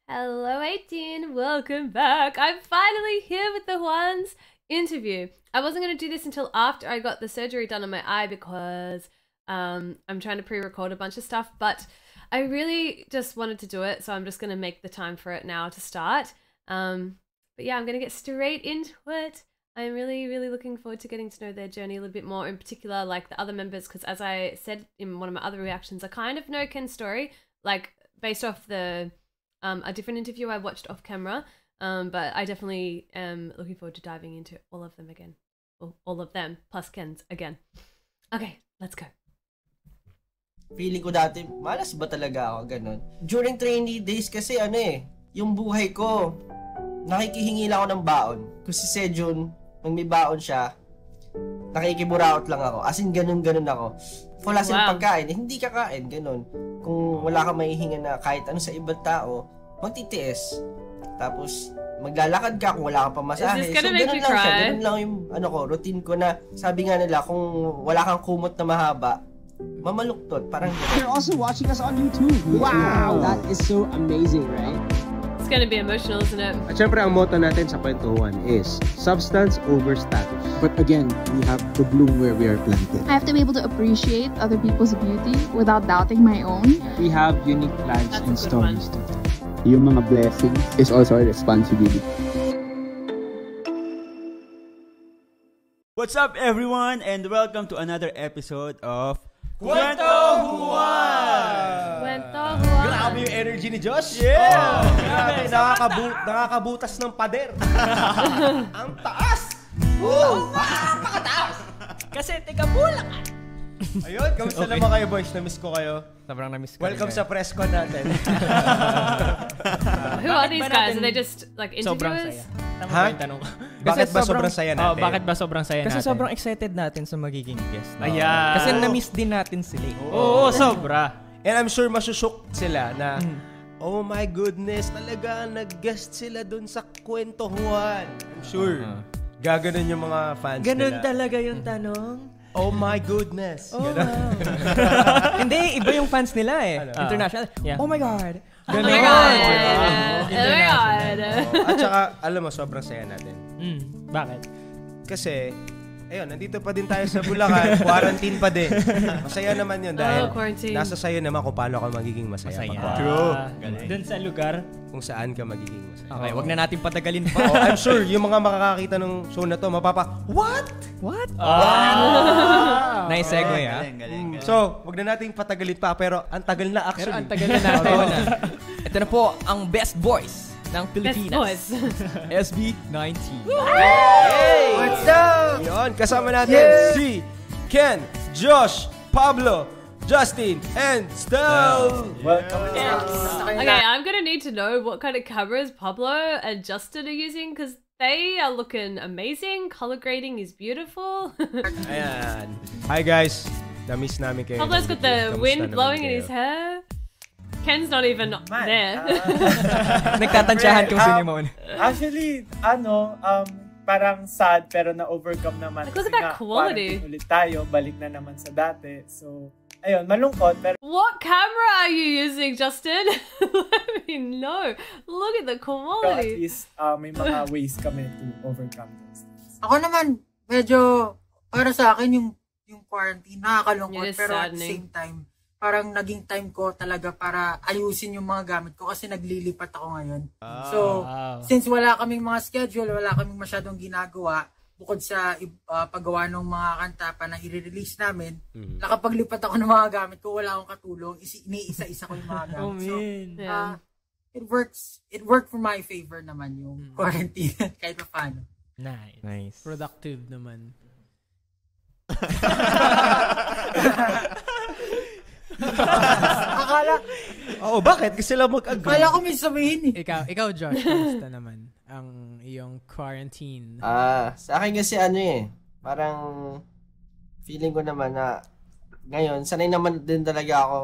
Hello, 18. Welcome back. I'm finally here with the Juan's interview. I wasn't going to do this until after I got the surgery done on my eye because I'm trying to pre-record a bunch of stuff, but I really just wanted to do it, so I'm just going to make the time for it now to start. But yeah, I'm going to get straight into it. I'm really, really looking forward to getting to know their journey a little bit more, in particular, like the other members, because as I said in one of my other reactions, I kind of know Ken's story, like based off the a different interview I watched off camera, but I definitely am looking forward to diving into all of them again. All of them, plus Ken's again. Okay, let's go. Feeling ko dati, malas ba talaga ako, ganun. During trainee days kasi yung buhay ko, nakikihingi lang ako ng baon. Kung si Sejun, nang may baon siya, nakikiburaot lang ako. As in, ganun ako. Kung wala silang pagkain, hindi kakain, ganun. Kung wala kang mahihinga na kahit ano sa ibang tao, magtitiis. Tapos, maglalakad ka kung wala kang pamasahe. So, ganun lang siya. Ganun lang yung routine ko na sabi nga nila, kung wala kang kumot na mahaba, mamaluktot. Parang ganun. You're also watching us on YouTube. Wow! That is so amazing, right? It's gonna be emotional, isn't it? At syempre, ang motto natin sa Kwentuhan is substance over status. But again, we have to bloom where we are planted. I have to be able to appreciate other people's beauty without doubting my own. We have unique lives and stories to tell. Yung mga blessings is also a responsibility. What's up, everyone, and welcome to another episode of Kwento Juan! Kwento Juan! Grabe yung energy ni Josh! Yeah! Grabe, nakakabutas ng pader! Ang taas! Napakataas! Kasi tiga Bulacan. Ayun, kamusta naman kayo, boys? Na-miss ko kayo. Sobrang na-miss ko. Welcome sa press con natin. Who are these guys? Are they just like Sobrang interviewers? saya. Tama Ha? ba yung tanong ko? Bakit ba sobrang saya natin? Bakit ba sobrang saya natin? Kasi sobrang excited natin sa magiging guest. Ayan. Kasi na-miss din natin sila. Oo, sobra. And I'm sure masushock sila na oh my goodness, talaga nag-guest sila dun sa Kwento Juan. I'm sure. Gaganon yung mga fans Ganun nila. talaga yung tanong. Oh my goodness. Oh, hindi, iba yung fans nila eh. International. Yeah. Oh my God. Oh my God! Oh my God! At saka, alam mo, sobrang saya natin. Bakit? Kasi, ayun, nandito pa din tayo sa Bulacan. Quarantine pa din. Masaya naman yun dahil nasa sayo naman kung paano ka magiging masaya. True. Doon sa lugar. Kung saan ka magiging masaya. Okay, wag na natin patagalin pa. Oh, I'm sure yung mga makakakita ng show na to, what? What? Nice segue, ha? Galing. So, wag na natin patagalin pa, pero ang tagal na actually. Pero ang tagal na natin. Ito na po ang best boys ng Pilipinas. Best boys. SB19. Hey! What's up? Yun, kasama natin si Ken, Josh, Pablo, Justin, and Stel. Welcome. Okay, I'm gonna need to know what kind of cameras Pablo and Justin are using because they are looking amazing. Color grading is beautiful. Ayan. Hi guys. Na-miss namin kayo. Pablo's got the wind blowing in his hair. Ken's not even there. Nagtatansyahan kung sino mo. Actually, parang sad pero na-overcome naman. Like, look at that quality. Ulit tayo, balik na naman sa dati. So, ayun, malungkot. Pero What camera are you using, Justin? Let me know. Look at the at quality. least may mga ways kami to overcome those things. Ako naman, medyo, para sa akin, yung quarantine, nakakalungkot. It is Pero at the saddening. same time, parang naging time ko talaga para ayusin yung mga gamit ko kasi naglilipat ako ngayon. So, since wala kaming mga schedule, wala kaming masyadong ginagawa, bukod sa paggawa ng mga kanta pa na i-release namin, nakapaglipat ako ng mga gamit ko, wala akong katulong, iniisa-isa ko yung mga gamit. So, Yeah. it worked for my favor naman yung quarantine kahit pa paano. Nice. Productive naman. Akala Bakit? Kasi lang mag-agree. ko may sabihin eh. Ikaw Josh, kamusta naman ang iyong quarantine? Sa akin kasi parang feeling ko naman na ngayon, sanay naman din talaga ako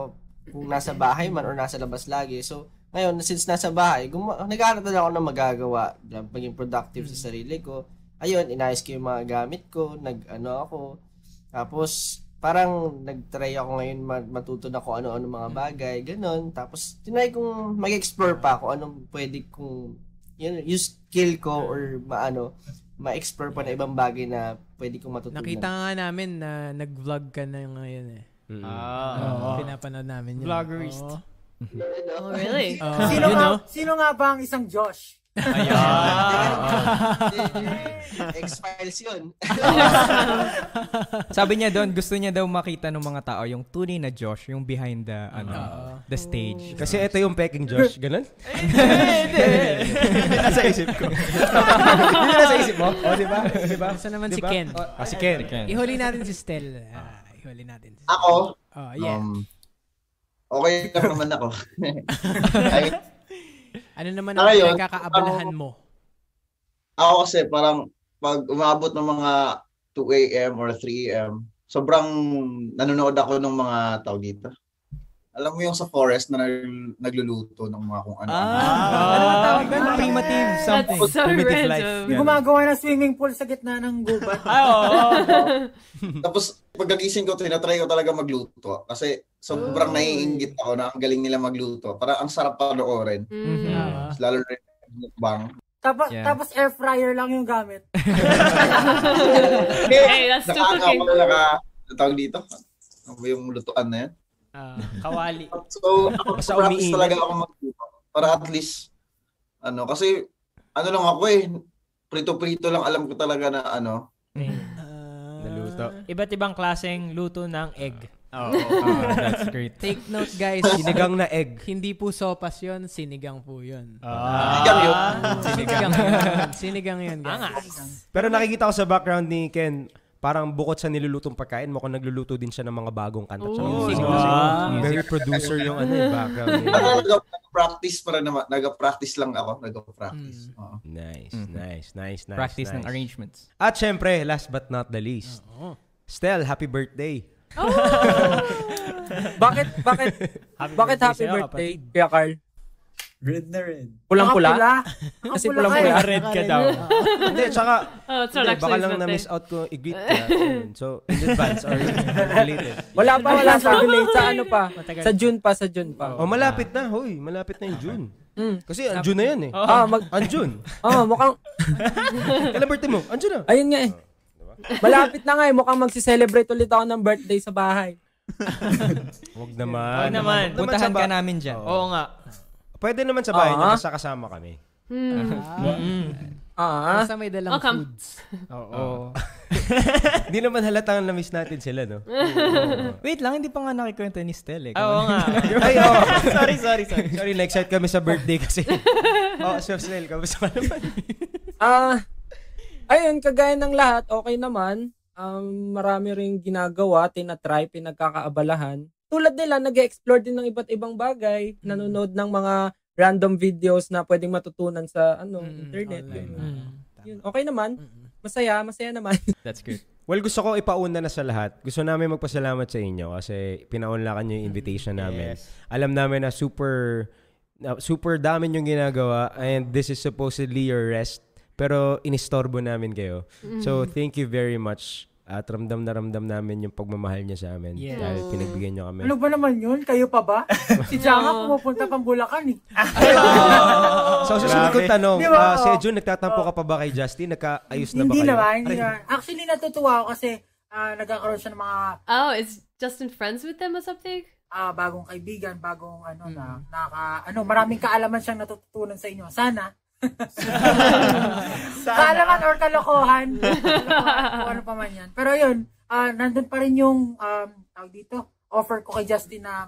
kung nasa bahay man or nasa labas lagi. So, ngayon, since nasa bahay, nag-aaral ako ng magagawa, maging productive sa sarili ko. Ayun, inayos ko yung mga gamit ko, ako. Tapos, parang nag-try ako ngayon matuto na kung ano-ano mga bagay, ganun. Tapos, tinry kong mag-explore pa kung anong pwede kong, yung skill ko or ma-explore pa na ibang bagay na pwede kong matutunan. Nakita nga namin na nag-vlog ka na ngayon eh. Pinapanood namin yun. Vloggerist. Oh, really? Sino nga ba ang isang Josh? X-Files yun. Sabi niya doon, gusto niya daw makita ng mga tao yung tunay na Josh, yung behind the stage. Kasi ito yung peking Josh, ganun? Hindi. Nasa isip ko. Hindi nasa isip mo? O, diba? Gusto naman si Ken. Si Ken. Ihuli natin si Stel. Ihuli natin. Ako? Yeah. Okay lang naman ako. Ano naman ang kakaabalahan mo? Ako kasi parang pag umabot ng mga 2 a.m. or 3 a.m., sobrang nanonood ako ng mga tao dito. Alam mo yung sa forest na nagluluto ng mga kung ano. Ano ang tawag doon? Primitive something. That's so random. Yung gumagawa ng swimming pool sa gitna ng gubat. Tapos pagkagising ko, tinatry ko talaga magluto. Kasi sobrang naiinggit ako na ang galing nila magluto. Para ang sarap panoorin. Lalo rin mukbang. Tapos air fryer lang yung gamit. Hey, that's too cooking. Tawag dito. Ano yung lutuan na yan? Kawali. So, practice talaga ako magluto. Para at least, kasi, lang ako prito-prito lang alam ko talaga na naluto. Iba't ibang klaseng luto ng egg. That's great. Take note guys. Sinigang na egg. Hindi po sopas yun, sinigang po yun. Sinigang yun guys. Pero nakikita ko sa background ni Ken, parang bukod sa nilulutong pagkain, mukhang nagluluto din siya ng mga bagong kanta. Very producer yung background niya. Nag-practice lang ako. Nag-practice. Nice. Practice ng arrangements. At syempre, last but not the least, Stel, happy birthday. Bakit happy birthday, Kuya Carl? Red na red. Pulang-pula? Kasi pulang-pula. Red ka daw. Hindi, tsaka, baka lang na-miss out ko i-greet ka. So, in advance or related. Wala pa. Sa June pa. Malapit na. Malapit na yung June. Kasi ang June na yan eh. Ang June. Mukhang... Kailan birthday mo? Ang June na. Ayun nga eh. Malapit na nga eh. Mukhang magsi-celebrate ulit ako ng birthday sa bahay. Huwag naman. Puntahan ka namin dyan. Oo nga. Pwede naman sa bahay niyo, basta kasama kami. Basta may dalang foods. Oo. Hindi naman halatang na-miss natin sila, no? Wait lang, hindi pa nga nakikwento ni Stel eh. Oo nga. Sorry. Sorry, na-excite kami sa birthday kasi. Sir Stel, kamusta ka naman? Ayun, kagaya ng lahat, okay naman. Marami ring ginagawa, tinatry, pinagkakaabalahan. Tulad nila, nag-explore din ng iba't ibang bagay, nanonood ng mga random videos na pwedeng matutunan sa internet. Yun. Okay naman. Masaya naman. That's good. Well, gusto ko ipauna na sa lahat. Gusto namin magpasalamat sa inyo kasi pinaunlakan niyo yung invitation namin. Yes. Alam namin na super dami yung ginagawa and this is supposedly your rest. Pero inistorbo namin kayo. So, thank you very much. At ramdam namin yung pagmamahal niya sa amin. Yes. Dahil pinagbigyan niyo kami. Ano ba naman yun? Kayo pa ba? Si Janga pumupunta pang Bulacan eh. So, susunod kong tanong, si Jun, nagtatampo ka pa ba kay Justin? Nagkaayos na ba kayo? Hindi naman. Actually, natutuwa ako kasi nagkakaroon siya ng mga... is Justin friends with them or something? Bagong kaibigan, bagong maraming kaalaman siyang natututunan sa inyo. Sana. Kaalaman or kalokohan. Ano pa man yan. Pero yun, nandun pa rin yung tawag dito, offer ko kay Justin na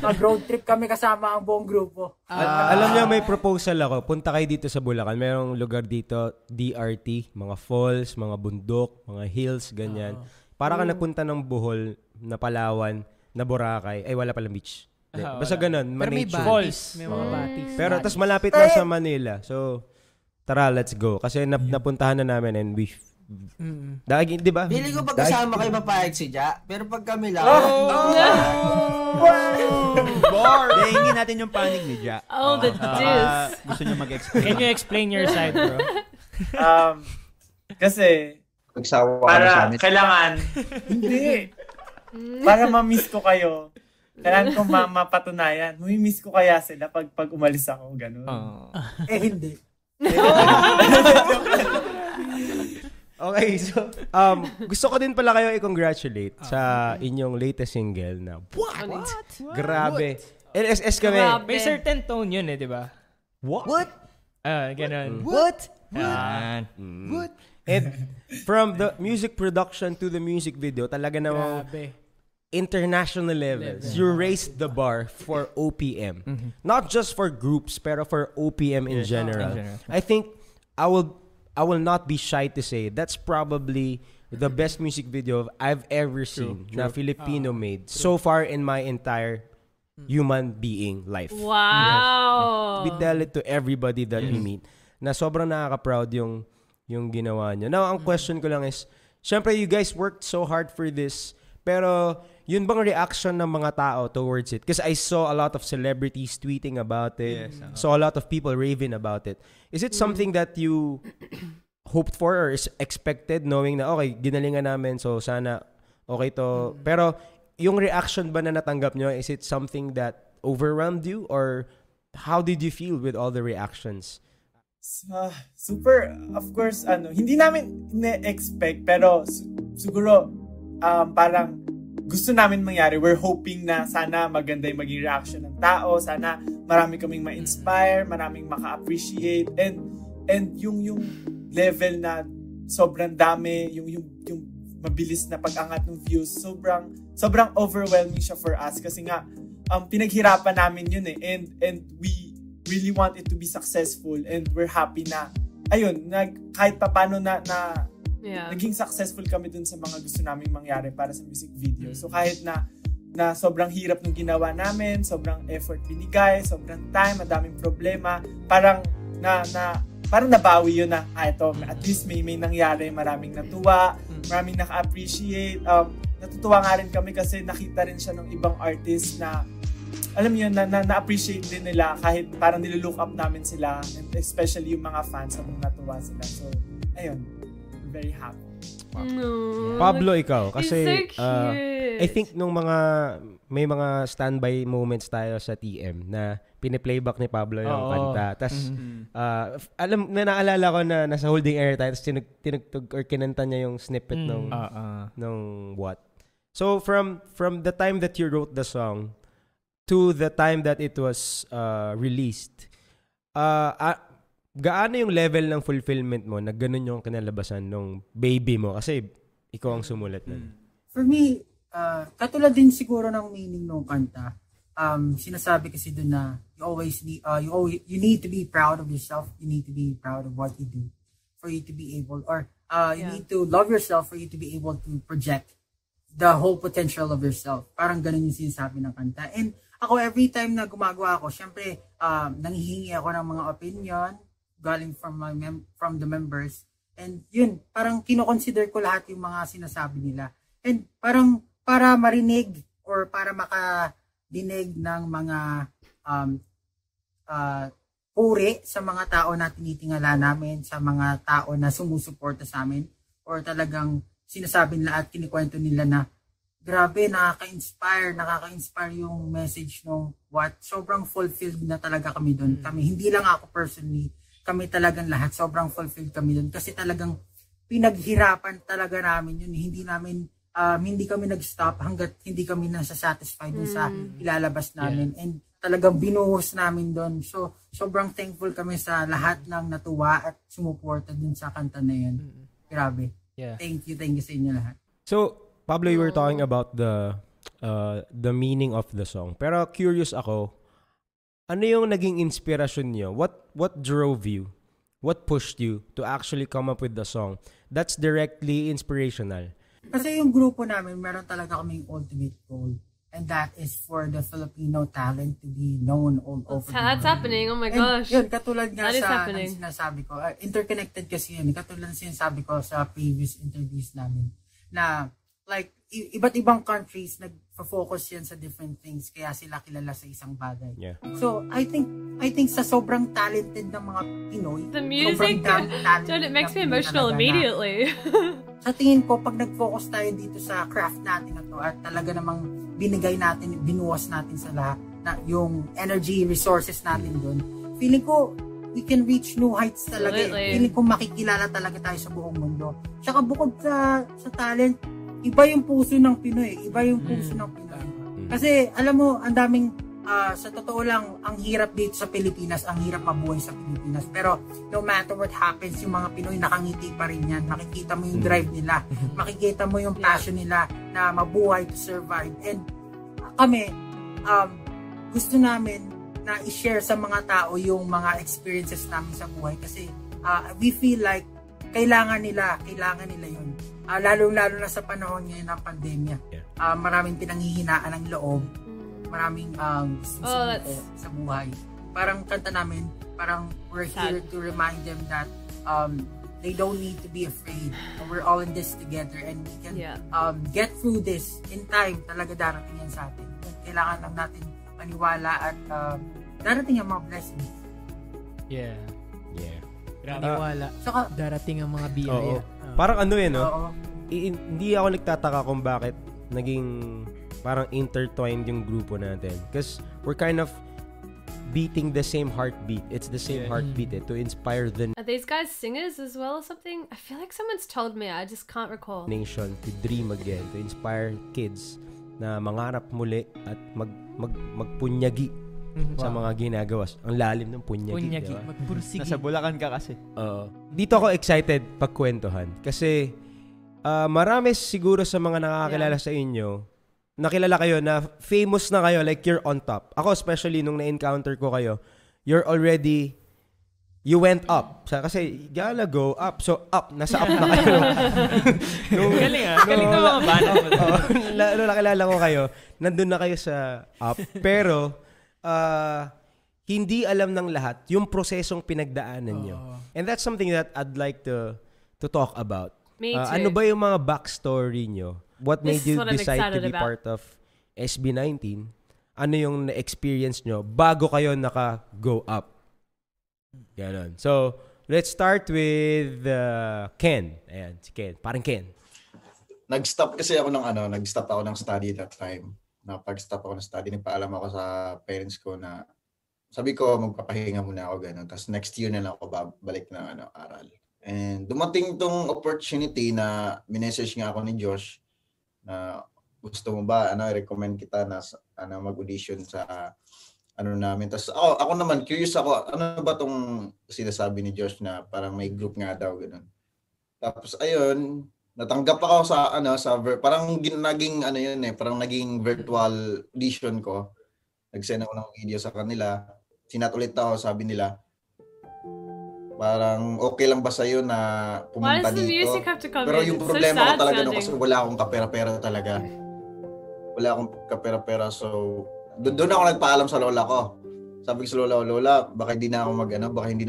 mag-road trip kami kasama ang buong grupo. Alam niyo, may proposal ako. Punta kayo dito sa Bulacan. Merong lugar dito, DRT, mga falls, mga bundok, mga hills, ganyan. Para ka nagpunta ng Bohol, na Palawan, na Boracay. Ay, wala palang beach. Basta ganun, pero may falls. May mga batis. Pero tas malapit na sa Manila. So, tara, let's go. Kasi napuntahan na namin and we... Di ba? Pili ko pagkasama kayo mapayag si Ja, pero pag kami lang... Hingin natin yung panig ni Ja. The juice. Gusto niyo mag-explain. Can you explain your side, bro? Kasi, Magsawa para sa amin. kailangan, hindi. Para ma-miss ko kayo. Kailangan ko mapatunayan. Mamimiss ko kaya sila pag umalis ako, ganun. Hindi. Okay, so gusto ko din pala kayo i-congratulate sa inyong latest single na What? Grabe. LSS kami. May certain tone yun di ba? What? Ganun. What? What? And from the music production to the music video, talaga namang international levels. You raised the bar for OPM. Not just for groups, pero for OPM in general. I think I will not be shy to say that's probably the best music video I've ever seen na Filipino made so far in my entire human being life. Wow! We tell it to everybody that we meet na sobrang nakaka-proud yung ginawa nyo. Now, ang question ko lang is, syempre you guys worked so hard for this, pero yun bang reaction ng mga tao towards it? Because I saw a lot of celebrities tweeting about it. Saw a lot of people raving about it. Is it something that you hoped for or is expected knowing na okay, ginalingan namin so sana okay to. Pero yung reaction ba na natanggap nyo, is it something that overwhelmed you or how did you feel with all the reactions? Super, of course, hindi namin na-expect pero siguro parang gusto namin mangyari. We're hoping na sana maganda yung maging reaction ng tao, sana marami kaming ma-inspire, maraming maka-appreciate, and yung level na sobrang dami, yung mabilis na pag-angat ng views, sobrang overwhelming siya for us kasi nga pinaghirapan namin yun and we really want it to be successful and we're happy na ayun, kahit paano na naging successful kami dun sa mga gusto naming mangyari para sa music video. So kahit na sobrang hirap ng ginawa namin, sobrang effort binigay, sobrang time, madaming problema, parang nabawi yun na ito, at least may nangyari, maraming natuwa, maraming naka-appreciate. Natutuwa nga rin kami kasi nakita rin siya ng ibang artist na alam niyo na-appreciate din nila kahit parang nililook up namin sila, and especially yung mga fans, sobrang natuwa sila. So ayun, very happy. Pablo, ikaw kasi so I think nung may mga standby moments tayo sa TM na piniplayback ni Pablo yung kanta. Tapos naalala ko na nasa holding air tayo, tapos tinugtog or kinanta niya yung snippet nung What. So from the time that you wrote the song to the time that it was released, gaano yung level ng fulfillment mo na ganun yung kinalabasan nung baby mo? Kasi ikaw ang sumulat nun. For me, katulad din siguro ng meaning ng kanta. Sinasabi kasi doon na you need to be proud of yourself. You need to be proud of what you do for you to be able, or you need to love yourself for you to be able to project the whole potential of yourself. Parang ganun yung sinasabi ng kanta. And ako, every time na gumagawa ako, syempre, nanghihingi ako ng mga opinion galing from the members. And yun, parang kinoconsider ko lahat yung mga sinasabi nila. And parang para marinig or para makadinig ng mga puri sa mga tao na tinitingala namin, sa mga tao na sumusuporta sa amin, or talagang sinasabi nila at kinikwento nila na grabe, nakaka-inspire yung message ng What. Sobrang fulfilled na talaga kami doon. Kami, hindi lang ako personally, kami talagang lahat, sobrang fulfilled kami doon. Kasi talagang pinaghirapan talaga namin yun. Hindi kami nag-stop hanggat hindi kami nasa-satisfied dun sa ilalabas namin. And talagang binuhos namin doon. So, sobrang thankful kami sa lahat ng natuwa at sumuporta dun sa kanta na yun. Grabe. Thank you sa inyo lahat. So, Pablo, you were talking about the meaning of the song. Pero curious ako, ano yung naging inspirasyon niyo? What drove you? What pushed you to actually come up with the song that's directly inspirational? Kasi yung grupo namin, meron talaga kaming ultimate goal. And that is for the Filipino talent to be known all over the world. That's happening. Oh my gosh. Yun, katulad nga sa sinasabi ko, interconnected kasi yun. Katulad sinasabi ko sa previous interviews namin, na like, iba't ibang countries nag-focus yan sa different things, kaya sila kilala sa isang bagay. Yeah. So, I think sa sobrang talented ng mga Pinoy, the music, John, it makes me emotional immediately. sa tingin ko, pag nag-focus tayo dito sa craft natin na to at talaga namang binigay natin, binuwas natin sa lahat, na yung energy resources natin doon, feeling ko, we can reach new heights talaga. Feeling ko makikilala talaga tayo sa buong mundo. Tsaka bukod sa talent, iba yung puso ng Pinoy. Iba yung puso ng Pinoy. Kasi, alam mo, ang daming, sa totoo lang, ang hirap dito sa Pilipinas, ang hirap mabuhay sa Pilipinas. Pero, no matter what happens, yung mga Pinoy nakangiti pa rin yan. Makikita mo yung drive nila. Makikita mo yung passion nila na mabuhay to survive. And kami, gusto namin na i-share sa mga tao yung mga experiences namin sa buhay. Kasi, we feel like kailangan nila yun. Lalo-lalo na sa panahon ngayon ng pandemya. Maraming pinanghihinaan ng loob. Maraming sa buhay. Parang kanta namin, parang we're here to remind them that they don't need to be afraid. We're all in this together and we can get through this in time. Talaga darating yan sa atin. Kailangan lang natin maniwala at darating ang mga blessings. Yeah. Maniwala. Darating ang mga biyaya. Parang ano no? Hindi ako nagtataka kung bakit naging parang intertwined yung grupo natin. Because we're kind of beating the same heartbeat. It's the same heartbeat to inspire the Are these guys singers as well or something? I feel like someone's told me. I just can't recall. Nation to dream again, to inspire kids na mangarap muli at magpunyagi sa mga ginagawa. Ang lalim ng punyagi. Diba? Magpursigi. Nasa Bulacan ka kasi. Dito ako excited pagkwentuhan kasi marami siguro sa mga nakakakilala sa inyo, nakilala kayo na famous na kayo, like you're on top. Ako especially nung na-encounter ko kayo, you went up. Kasi gotta go up. So up, nasa up na kayo. Galing galing na mga bano. Nung nakilala ko kayo, nandun na kayo sa up. Pero hindi alam ng lahat yung prosesong pinagdaanan nyo. And that's something that I'd like to talk about. Me too. Ano ba yung mga backstory nyo? What made you decide to be part of SB19? Ano yung na-experience nyo bago kayo naka-go up? Ganon. So, let's start with Ken. Ayan, si Ken. Parang Ken. Nag-stop ako ng study that time. Pag-stop ako ng study, nagpaalam ako sa parents ko na sabi ko, magpapahinga muna ako, gano'n. Tapos next year na lang ako balik na aral. And dumating tong opportunity na minessage nga ako ni Josh na gusto mo ba, recommend kita na mag-audition sa namin. Tapos ako naman, curious ako, ano ba tong sinasabi ni Josh na parang may group nga daw, gano'n. Tapos ayun, natanggap ako parang naging virtual audition ko. Nag-send ako ng video sa kanila. Sinat ulit ako, sabi nila, parang okay lang ba sa'yo na pumunta dito? Pero yung problema ko talaga kasi wala akong kapera-pera talaga. Wala akong kapera-pera. So, doon ako nagpaalam sa lola ko. Sabi ko sa lola, baka hindi na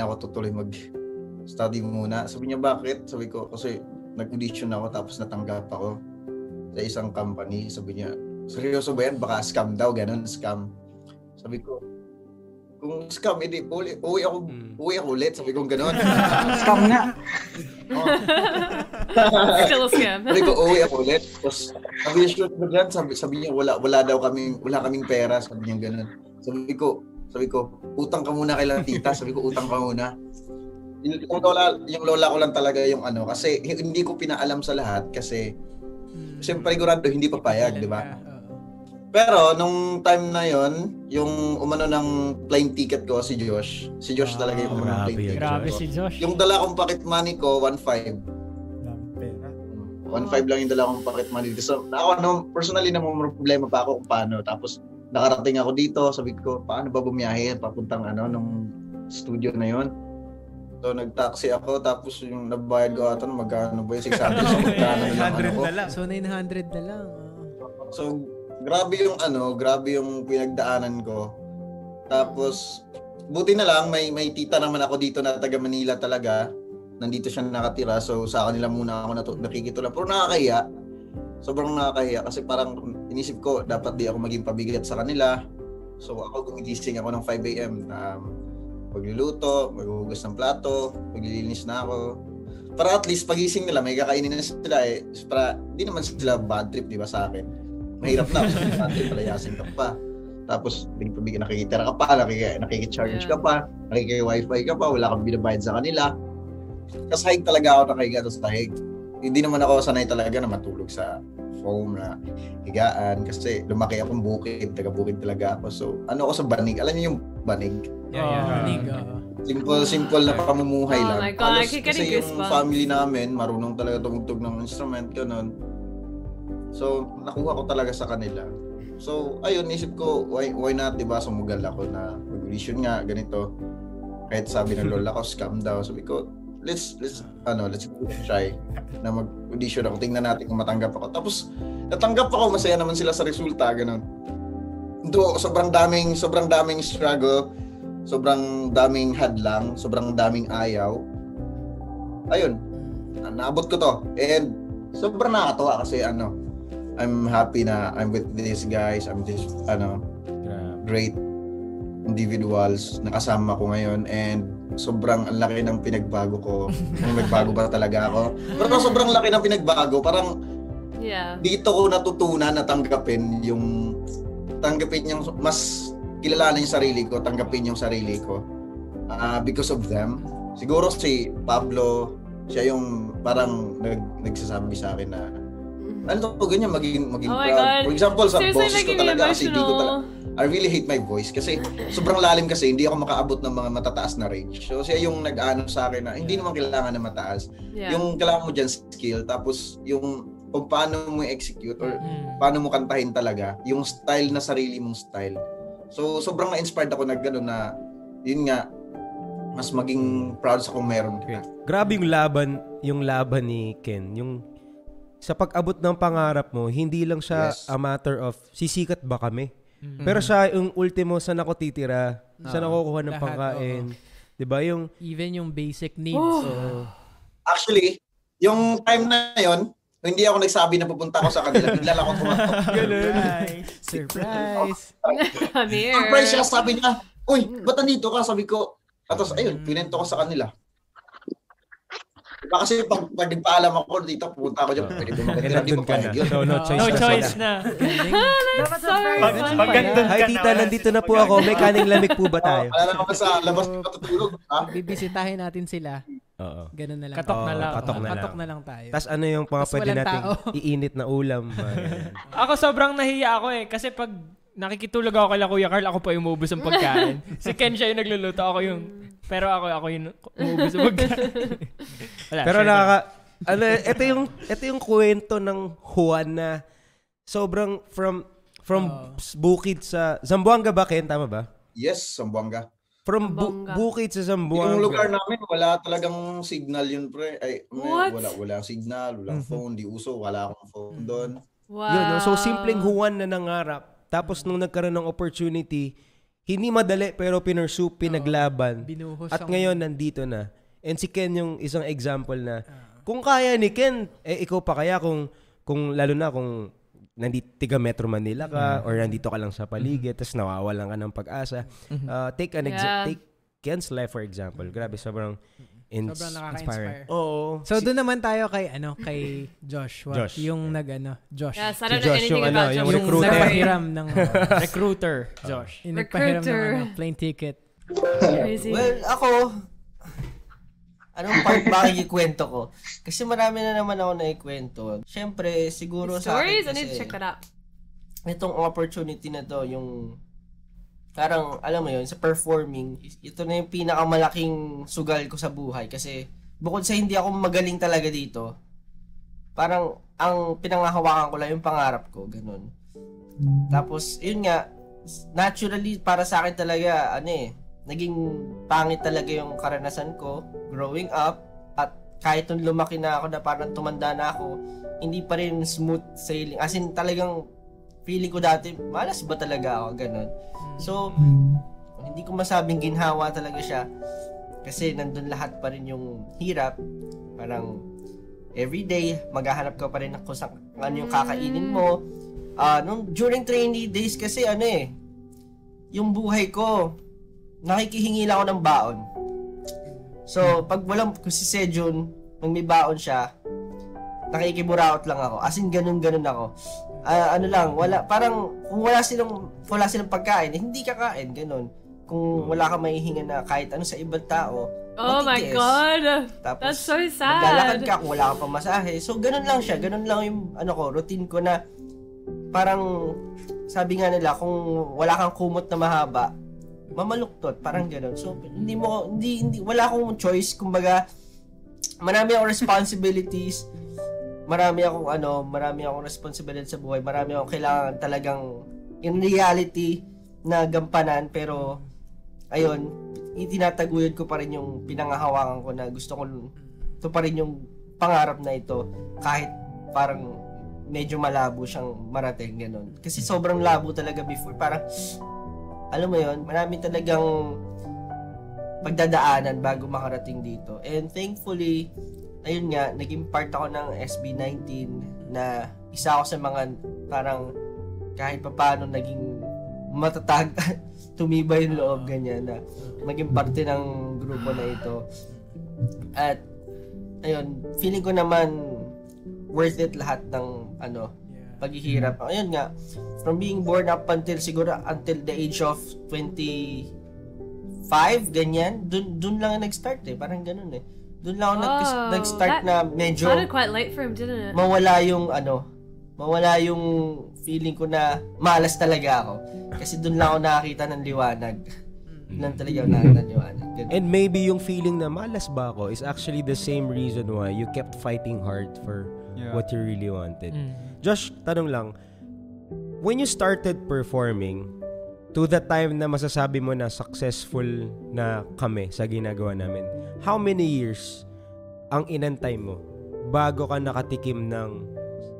ako tutuloy mag-study muna. Sabi niya, bakit? Sabi ko, kasi nag-audition ako tapos natanggap ako sa isang company. Sabi niya, seryoso ba yan? Baka scam daw, ganun, scam. Sabi ko, kung scam, edi uwi ako ulit. Sabi ko gano'n. Scam nga. Still a scam. Sabi ko, uwi ako ulit. Tapos, sabi niya, wala kaming pera. Sabi niya gano'n. Sabi ko, utang ka muna kay tita. Sabi ko, utang ka muna. Yung lola ko lang talaga yung kasi hindi ko pinaalam sa lahat kasi siyempre sigurado hindi papayag, di ba? Pero nung time na yon, yung umano ng plane ticket ko si Josh talaga yung umano ng plane ticket. Grabe si Josh. Yung dala kong pocket money ko 1.5. 1.5 lang yung dala kong pocket money. So ako personally na may problema pa ako kung paano. Tapos nakarating ako dito, sabi ko, paano ba bumiyahe papuntang nung studio na yon? So nag-taxi ako tapos yung nabayad ko ata magkano ba yung 600 sa magkano na lang. So 900 na lang. So grabe yung pinagdaanan ko. Tapos buti na lang may tita naman ako dito na taga Manila talaga. Nandito siya nakatira. So sa kanila muna ako nakikitulong. Pero nakakahiya. Sobrang nakakahiya kasi parang inisip ko dapat di ako maging pabigat sa kanila. So ako gumigising ako ng 5 AM. Magluluto, maghuhugas ng plato, maglilinis na ako. Para at least pagising nila, may kakainin na sila eh. Para di naman sila bad trip, di ba, sa akin. Mahirap na kasi bad trip, palayasin ka pa. Tapos, nakikitira ka pa, nakikicharge ka pa, nakiki-wifi ka pa, wala kang binabayad sa kanila. Kasi high talaga ako nakahiga sa sahig. Hindi naman ako sanay talaga na matulog sa foam na higaan kasi lumaki akong bukid, taga-bukid talaga ako. So, ano ako sa banig? Alam niyo yung banig? Banig. Simple na pamumuhay lang. Oh my God, Kasi yung family namin, marunong talaga tumugtog ng instrument, ganun. So, nakuha ko talaga sa kanila. So, ayun, isip ko, why not, diba, sumugal ako na mag-audition nga, ganito. Kahit sabi ng lola ko, scam daw. Sabi ko, let's try na mag-audition ako. Tingnan natin kung matanggap ako. Tapos, natanggap ako, masaya naman sila sa resulta, ganun. Ito, sobrang daming struggle, sobrang daming hadlang, sobrang daming ayaw. Ayun, naabot ko to. And, sobrang nakakatawa kasi, I'm happy na I'm with these guys. I'm just, great individuals na kasama ko ngayon. And, sobrang ang laki ng pinagbago ko. Kung nagbago ba talaga ako. Pero sobrang laki ng pinagbago. Parang dito ko natutunan na tanggapin yung mas kilalanin yung sarili ko, tanggapin yung sarili ko because of them. Siguro si Pablo, siya yung parang nagsasabi sa akin na ano to, ganyan, maging proud. For example, sa boses ko talaga kasi hindi ko talaga, I really hate my voice kasi sobrang lalim kasi hindi ako makaabot ng mga matataas na range. So siya yung nag-ano sa akin na hindi naman kailangan na mataas. Yung kailangan mo dyan skill, tapos yung kung paano mo execute or paano mo kantahin talaga, yung style na sarili mong style. So sobrang na-inspired ako na gano'n na yun nga, mas maging proud sa kung meron ka. Grabe yung laban ni Ken. Yung sa pag-abot ng pangarap mo, hindi lang siya a matter of sisikat ba kami. Pero siya yung ultimo sa nakotitira, sa nakukuha ng pangkain. 'Di ba? Yung even yung basic needs. Actually, yung time na 'yon, hindi ako nagsabi na pupunta ako sa kanila. Bigla lang ako pumasok. Surprise. Surprise siya, sabi niya, "Uy, ba't nandito ka?" Sabi ko. Tapos ayun, pinento ko sa kanila. Kasi pag nagpaalam ako dito, pupunta ako dyan. Pwede bumagay. Hindi ko pwede yun. No choice na. Hi tita, nandito na po ako. May kaning lamig po ba tayo? Wala naman sa labas matutulog. Bibisitahin natin sila. Ganun na lang. Katok na lang tayo. Tapos ano yung mga pwede nating iinit na ulam? Ako sobrang nahiya ako kasi pag nakikitulog ako kay Kuya Carl, ako pa yung umubos ng pagkain. Si Ken siya yung nagluluto, ako yung... Pero ako yung umubos ng pagkain. Pero ito yung kwento ng Juan na sobrang from bukid sa... Zamboanga ba, Ken? Tama ba? Yes, Zamboanga. From bukid sa Zamboanga. Yung lugar namin, wala talagang signal yun, pre. Wala signal, walang phone, di uso, wala akong phone doon. Wow. Yun, no? So, simpleng Juan na nangarap. Tapos nung nagkaroon ng opportunity, hindi madali pero pinaglaban. At ngayon nandito na. And si Ken yung isang example na kung kaya ni Ken, ikaw pa kaya kung lalo na kung nandito tiga Metro Manila ka or nandito ka lang sa paligid tapos nawawalan ka ng pag-asa. Take Ken's life for example. Grabe, sobrang nakaka-inspire. Oo. So doon naman tayo kay Joshua. Yung Josh. Yes, I don't know anything about Josh. Yung recruiter. Nagpahiram ng recruiter, Josh. Yung nagpahiram ng plane ticket. Crazy. Well, ako, anong part ba ikwento ko? Kasi marami na naman ako naikwento. Siyempre, siguro sa akin kasi, I need to check that out. Itong opportunity na to, yung parang, alam mo yun, sa performing, ito na yung pinakamalaking sugal ko sa buhay. Kasi, bukod sa hindi ako magaling talaga dito, parang, ang pinangahawakan ko lang yung pangarap ko, ganun. Tapos, yun nga, naturally, para sa akin talaga, naging pangit talaga yung karanasan ko, growing up, at kahit nung lumaki na ako na parang tumanda na ako, hindi pa rin smooth sailing. As in, talagang, feeling ko dati, malas ba talaga ako, ganun. So, hindi ko masabing ginhawa talaga siya kasi nandun lahat pa rin yung hirap. Parang everyday, maghahanap ka pa rin kung ano yung kakainin mo. During trainee days kasi yung buhay ko, nakikihingi lang ako ng baon. So, pag walang, kung si Sejun, nang may baon siya, nakikiburaot lang ako. As in, ganun ako. Ano lang, parang, kung wala silang pagkain, hindi kakain, ganun. Kung wala kang mahihinga na kahit ano sa ibang tao, oh my God! Tapos, that's so sad. Maglalakad ka kung wala kang pamasahe. So, ganun lang siya. Ganun lang yung, routine ko na, parang, sabi nga nila, kung wala kang kumot na mahaba, mamaluktot, parang gano'n. So, wala akong choice, kumbaga, marami akong responsibilities, marami akong responsibility sa buhay, marami akong kailangan talagang, in reality, na gampanan, pero, ayun, itinataguyod ko pa rin yung pinangahawakan ko na gusto ko, ito pa rin yung pangarap na ito, kahit parang, medyo malabo siyang marating, gano'n. Kasi sobrang labo talaga before, parang, alam mo yun, marami talagang pagdadaanan bago makarating dito. And thankfully, ayun nga, naging part ako ng SB19 na isa ako sa mga parang kahit papaano naging matatag, tumibay yung loob, ganyan, na maging parte ng grupo na ito. At, ayun, feeling ko naman worth it lahat ng, paghihirap. Ayun nga, from being born up until the age of 25, ganyan, dun lang nag-start parang ganun Dun lang ako nag-start na medyo sounded quite late for him, didn't it? mawala yung feeling ko na malas talaga ako. Kasi dun lang ako nakakita ng liwanag. Lang talaga ako nakakita ng liwanag. Ganun. And maybe yung feeling na malas ba ako is actually the same reason why you kept fighting hard for what you really wanted. Josh, tanong lang, when you started performing, to the time na masasabi mo na successful na kami sa ginagawa namin, how many years ang inantay mo bago ka nakatikim ng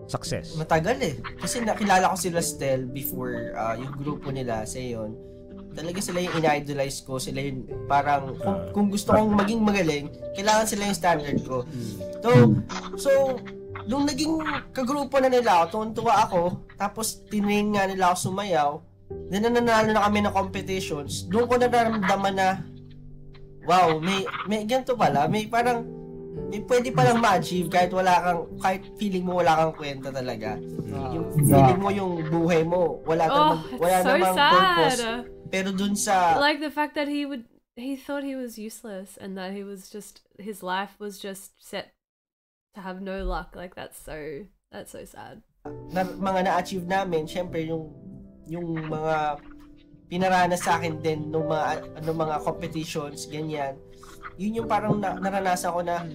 success? Matagal Kasi nakilala ko sila Stel before yung grupo nila sa yon. Talaga sila yung in-idolize ko. Sila yung parang, kung gusto kong maging magaling, kailangan sila yung standard ko. So nung naging kagrupo na nila ako, tuwan-tuwa ako, tapos tinayin nga nila ako sumayaw, nananalo na kami ng competitions, doon ko nararamdaman na, wow, may ganito pala, may pwede palang ma-achieve kahit feeling mo wala kang kwenta talaga. Yung feeling mo yung buhay mo, wala namang purpose. Pero dun sa... Like the fact that he thought he was useless and that his life was just set to have no luck. Like that's so sad. Mga na-achieve namin, syempre yung mga pinaranas sa akin din nung mga competitions, ganyan. Yun yung parang naranasan ko na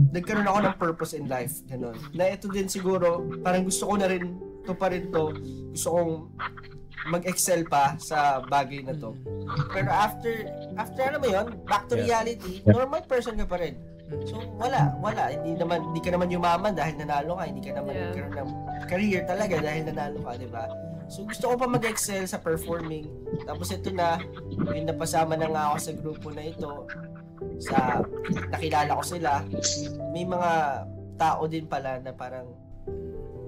nagkaroon ako ng purpose in life, gano'n. Na ito din siguro, parang gusto ko na rin to. Gusto kong mag-excel pa sa bagay na to. Pero after alam mo yun, back to reality, normal person ka pa rin. So wala, hindi ka naman yumaman dahil nanalo ka, hindi ka naman nagkaroon ng career talaga dahil nanalo ka, di ba? So gusto ko pa mag-excel sa performing. Tapos ito na, yung napasama na nga ako sa grupo na ito, nakilala ko sila, may mga tao din pala na parang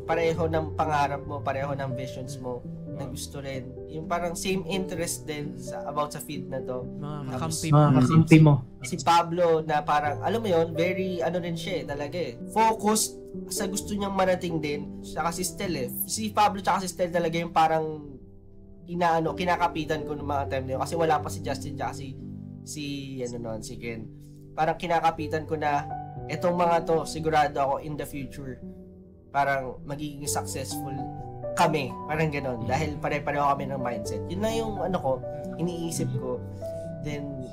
pareho ng pangarap mo, pareho ng visions mo, na gusto rin. Yung parang same interest din about sa field na to. Mga kakampi mo. Si Pablo na parang, alam mo yun, very, rin siya talaga focused sa gusto niyang marating din. Saka si Stel Si Pablo tsaka si Stel talaga yung parang kinakapitan ko ng mga time na yun. Kasi wala pa si Justin tsaka si Ken. Parang kinakapitan ko na etong mga to, sigurado ako in the future parang magiging successful kami, parang gano'n, dahil pare-pareho kami ng mindset. Yun lang yung iniisip ko. Then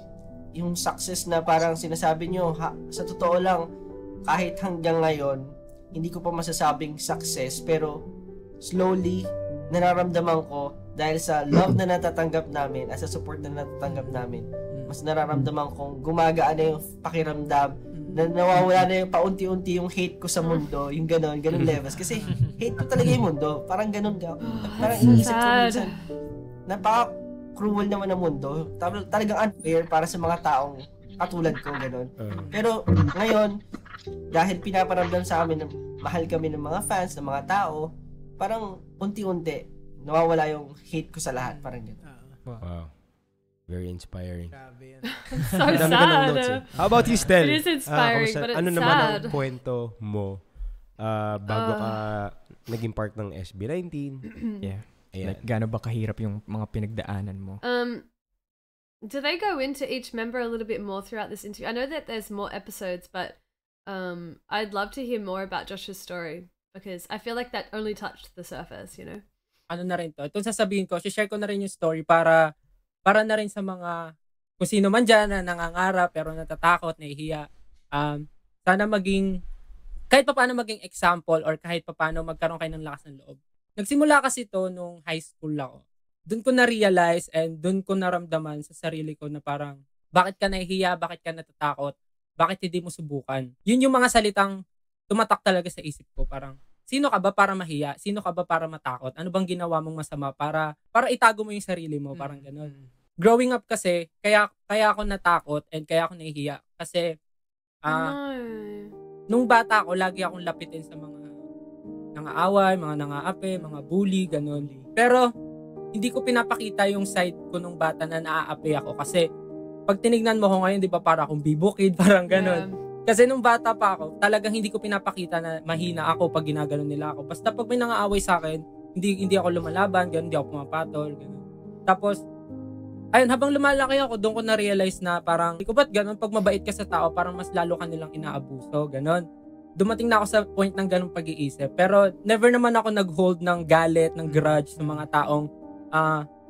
yung success na parang sinasabi nyo, sa totoo lang, kahit hanggang ngayon hindi ko pa masasabing success, pero slowly nararamdaman ko dahil sa love na natatanggap namin at sa support na natatanggap namin, mas nararamdaman kong gumagaan na yung pakiramdam, na nawawala na yung paunti-unti yung hate ko sa mundo, yung ganun levels. Kasi hate ko talaga yung mundo. Parang ganun ka. Parang iniisip ko minsan, napaka-cruel naman ng mundo. Talagang unfair para sa mga taong katulad ko, ganun. Pero ngayon, dahil pinaparamdam sa amin na mahal kami ng mga fans, ng mga tao, parang unti-unti, nawawala yung hate ko sa lahat. Parang ganun. Wow. Very inspiring. Grabe yan. So sad. How about you, Stel? It is inspiring, but it's ano sad. naman ang kwento mo bago ka naging part ng SB19? Yeah. Ayan. Like, gaano ba kahirap yung mga pinagdaanan mo? Do they go into each member a little bit more throughout this interview? I know that there's more episodes, but I'd love to hear more about Josh's story because I feel like that only touched the surface, you know? Ano na rin to? Itong sasabihin ko, share ko na rin yung story para na rin sa mga kung sino man dyan na nangangarap pero natatakot, nahihiya. Sana maging, kahit pa paano maging example or kahit pa paano magkaroon kayo ng lakas ng loob. Nagsimula kasi to nung high school ako. Doon ko na-realize and doon ko naramdaman sa sarili ko na parang, bakit ka nahihiya, bakit ka natatakot, bakit hindi mo subukan. Yun yung mga salitang tumatak talaga sa isip ko. Parang, sino ka ba para mahiya? Sino ka ba para matakot? Ano bang ginawa mong masama para itago mo yung sarili mo? Parang ganun. Growing up kasi, kaya ako natakot and kaya ako nahihiya. Kasi, nung bata ako, lagi akong lapitin sa mga nangaaway, mga nangaapi, mga bully, ganun. Pero, hindi ko pinapakita yung side ko nung bata na naaapi ako. Kasi, pag tinignan mo ko ngayon, di ba, para akong bibukid, parang ganun. Yeah. Kasi nung bata pa ako, talagang hindi ko pinapakita na mahina ako pag ginaganon nila ako. Basta pag may nangaaway sa akin, hindi ako lumalaban, ganun, hindi ako pumapatol, ganun. Tapos, ayun, habang lumalaki ako, doon ko na-realize na parang, di ko ba't ganun, pag mabait ka sa tao, parang mas lalo ka nilang inaabuso, ganun. Dumating na ako sa point ng ganung pag-iisip. Pero never naman ako nag-hold ng galit, ng grudge sa mga taong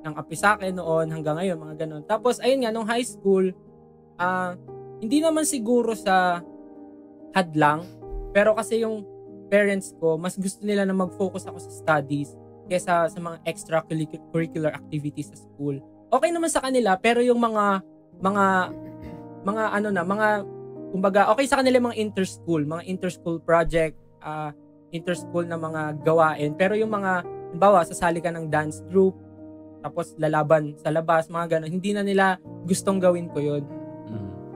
nang api sa akin noon hanggang ngayon, mga ganun. Tapos, ayun nga, nung high school, hindi naman siguro sa hadlang, pero kasi yung parents ko, mas gusto nila na mag-focus ako sa studies kaysa sa mga extracurricular activities sa school. Okay naman sa kanila, pero yung mga kumbaga, okay sa kanila mga interschool project, interschool na mga gawain, pero yung mga, halimbawa, sasali ka ng dance group, tapos lalaban sa labas, mga gano'n, hindi na nila gustong gawin ko yun.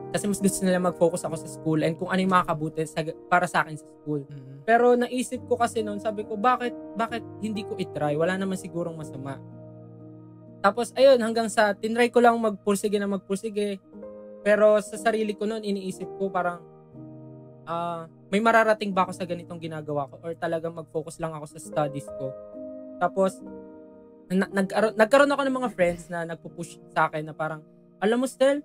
Kasi mas gusto nila mag-focus ako sa school and kung ano yung makakabuti para sa akin sa school. Pero naisip ko kasi noon, sabi ko, bakit hindi ko itry? Wala naman sigurong masama. Tapos, ayun, hanggang sa tinry ko lang magpursige. Pero sa sarili ko noon, iniisip ko parang, may mararating ba ako sa ganitong ginagawa ko? Or talagang mag-focus lang ako sa studies ko? Tapos, nagkaroon ako ng mga friends na nagpupush sa akin na parang, alam mo, Stel,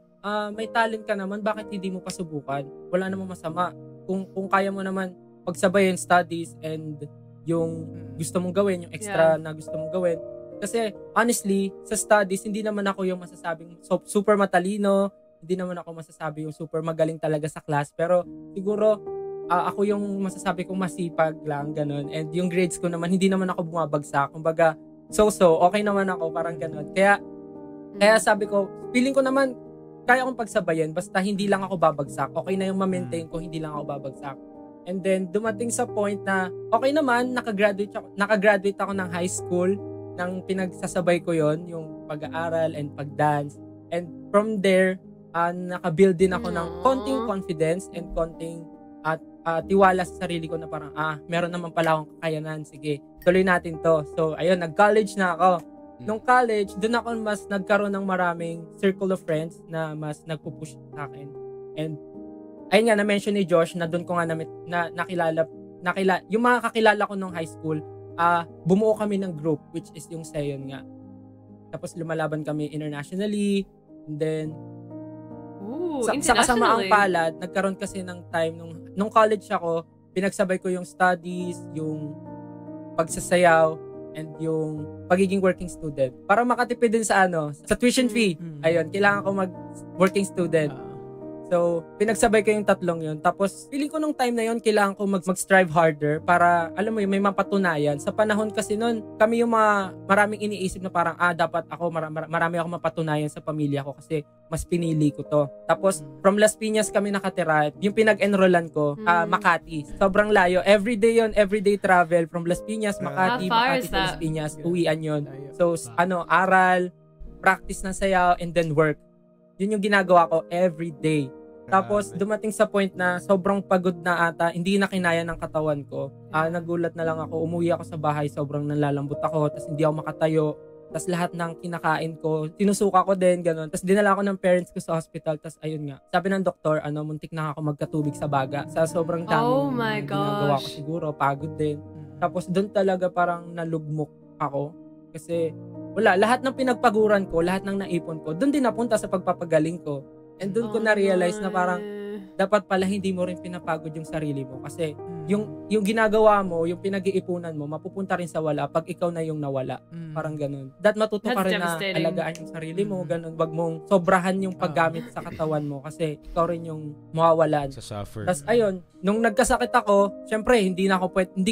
may talent ka naman, bakit hindi mo pa subukan? Wala namang masama. Kung kaya mo naman pagsabayin studies and yung gusto mong gawin, yung extra na gusto mong gawin. Kasi honestly, sa studies, hindi naman ako yung masasabing super matalino, hindi naman ako masasabi yung super magaling talaga sa class, pero siguro ako yung masasabi kong masipag lang, ganun. And yung grades ko naman, hindi naman ako bumabagsak. Kumbaga, okay naman ako, parang ganun. Kaya sabi ko, feeling ko naman, kaya akong pagsabayan, basta hindi lang ako babagsak. Okay na yung ma-maintain ko, hindi lang ako babagsak. And then, dumating sa point na, okay naman, nakagraduate ako ng high school, nang pinagsasabay ko yon, yung pag-aaral and pag-dance. And from there, nakabuild din ako ng konting confidence and konting tiwala sa sarili ko na parang, meron naman pala akong kakayanan. Sige, tuloy natin to. So, ayun, nag-college na ako. Nung college, doon ako mas nagkaroon ng maraming circle of friends na mas nagpupush sa akin. And, ayun nga, na-mention ni Josh na doon ko nga nakilala, yung mga kakilala ko nung high school, bumuo kami ng group, which is yung Seyon nga. Tapos lumalaban kami internationally, and then, sa kasamaang palad, nagkaroon kasi ng time nung college ako, pinagsabay ko yung studies, yung pagsasayaw, and yung pagiging working student. Para makatipid din sa tuition fee. Ayun, kailangan ko mag-working student. So, pinagsabay ko yung tatlong yun. Tapos, feeling ko nung time na yun, kailangan ko mag-strive harder para, alam mo yun, may mapatunayan. Sa panahon kasi nun, kami yung maraming iniisip na parang, dapat ako, marami ako mapatunayan sa pamilya ko kasi mas pinili ko to. Tapos, from Las Piñas kami nakatira. Yung pinag-enrollan ko, Makati. Sobrang layo. Everyday travel from Las Piñas, Makati to Las Piñas. Uwian yun. So, aral, practice ng sayaw, and then work. Yun yung ginagawa ko everyday. Tapos, dumating sa point na sobrang pagod na ata, hindi na kinaya ng katawan ko. Nagulat na lang ako, umuwi ako sa bahay, sobrang nalalambot ako, tapos hindi ako makatayo. Tas lahat ng kinakain ko, sinusuka ko din, ganun. Tas dinala ko ng parents ko sa hospital. Tas ayun nga, sabi ng doktor, muntik na ako magkatubig sa baga. Sa sobrang dami ginagawa ko siguro, pagod din. Tapos doon talaga parang nalugmok ako. Kasi wala, lahat ng pinagpaguran ko, lahat ng naipon ko, doon din napunta sa pagpapagaling ko. And doon ko na-realize na parang dapat pala hindi mo rin pinapagod yung sarili mo. Kasi yung ginagawa mo, yung pinag-iipunan mo, mapupunta rin sa wala pag ikaw na yung nawala. Parang ganun. Matuto ka rin na alagaan yung sarili mo, ganun. Wag mong sobrahan yung paggamit sa katawan mo kasi ikaw rin yung mawawalan. Sa suffer. Tapos ayun, nung nagkasakit ako, syempre hindi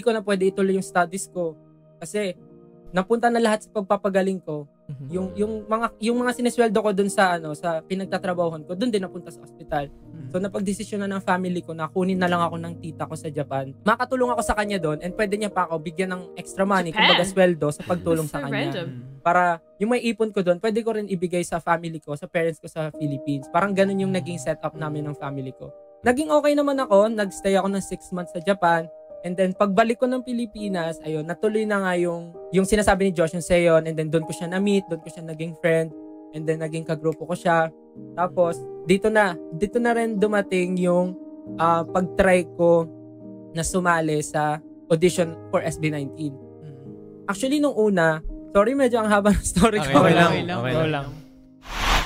ko na pwede ituloy yung studies ko. Kasi napunta na lahat sa pagpapagaling ko. Yung mga sinesweldo ko dun sa sa pinagtatrabahohan ko, dun din napunta sa ospital. So napagdesisyon na ng family ko na kunin na lang ako ng tita ko sa Japan. Makatulong ako sa kanya doon and pwede niya pa ako bigyan ng extra money, kumbaga sweldo sa pagtulong sa kanya. Para yung may ipon ko doon, pwede ko rin ibigay sa family ko, sa parents ko sa Philippines. Parang ganun yung naging setup namin ng family ko. Naging okay naman ako, nagstay ako ng 6 months sa Japan. And then, pagbalik ko ng Pilipinas, ayun, natuloy na nga yung sinasabi ni Josh, yung Seon. And then, doon ko siya na-meet, doon ko siya naging friend. And then, naging kagrupo ko siya. Tapos, dito na rin dumating yung pag-try ko na sumali sa audition for SB19. Actually, nung una, sorry, medyo ang haba ng story ko. Okay lang.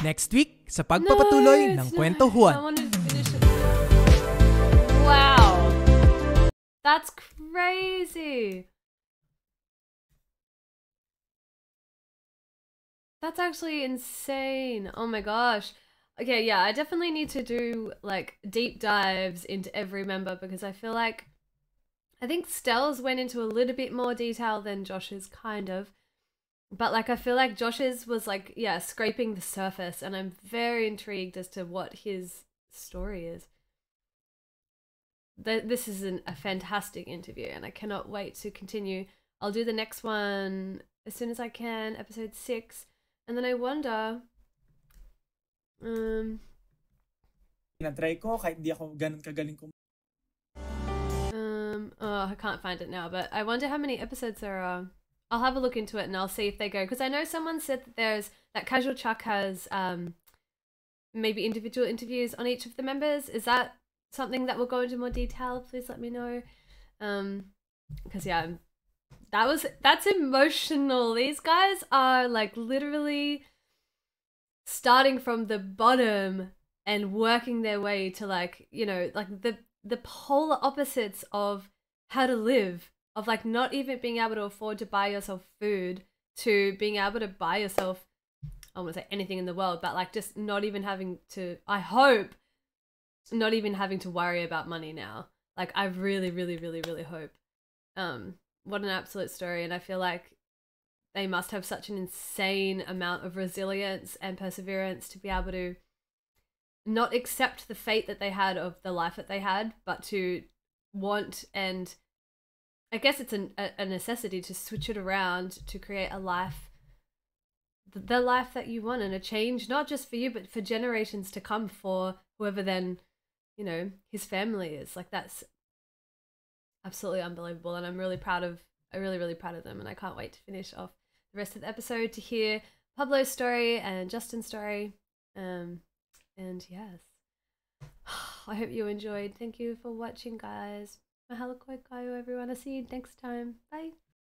Next week, sa pagpapatuloy ng Kwento Juan. Wow. That's crazy. That's actually insane. Oh my gosh. Okay, yeah, I definitely need to do like deep dives into every member because I feel like I think Stell's went into a little bit more detail than Josh's kind of. But like I feel like Josh's was like, yeah, scraping the surface and I'm very intrigued as to what his story is. This is a fantastic interview and I cannot wait to continue. I'll do the next one as soon as I can, episode 6. And then I wonder... Tinatry ko kahit di ako ganun kagaling ko. I can't find it now, but I wonder how many episodes there are. I'll have a look into it and I'll see if they go. Because I know someone said that that Casual Chuck has maybe individual interviews on each of the members. Is that something that will go into more detail? Please let me know. Because yeah, that's emotional. These guys are like literally starting from the bottom and working their way to like, you know, like the polar opposites of how to live, of like not even being able to afford to buy yourself food to being able to buy yourself, I won't say anything in the world, but like just not even having to, I hope, not even having to worry about money now. Like I really, really, really, really hope. What an absolute story. And I feel like they must have such an insane amount of resilience and perseverance to be able to not accept the fate that they had of the life that they had, but to want, and I guess it's a necessity to switch it around to create a life, the life that you want, and a change, not just for you, but for generations to come, for whoever then, you know, his family is. Like that's absolutely unbelievable. And I'm really proud of, really proud of them. And I can't wait to finish off the rest of the episode to hear Pablo's story and Justin's story. And yes, I hope you enjoyed. Thank you for watching, guys. Mahalo kayo, everyone. I'll see you next time. Bye.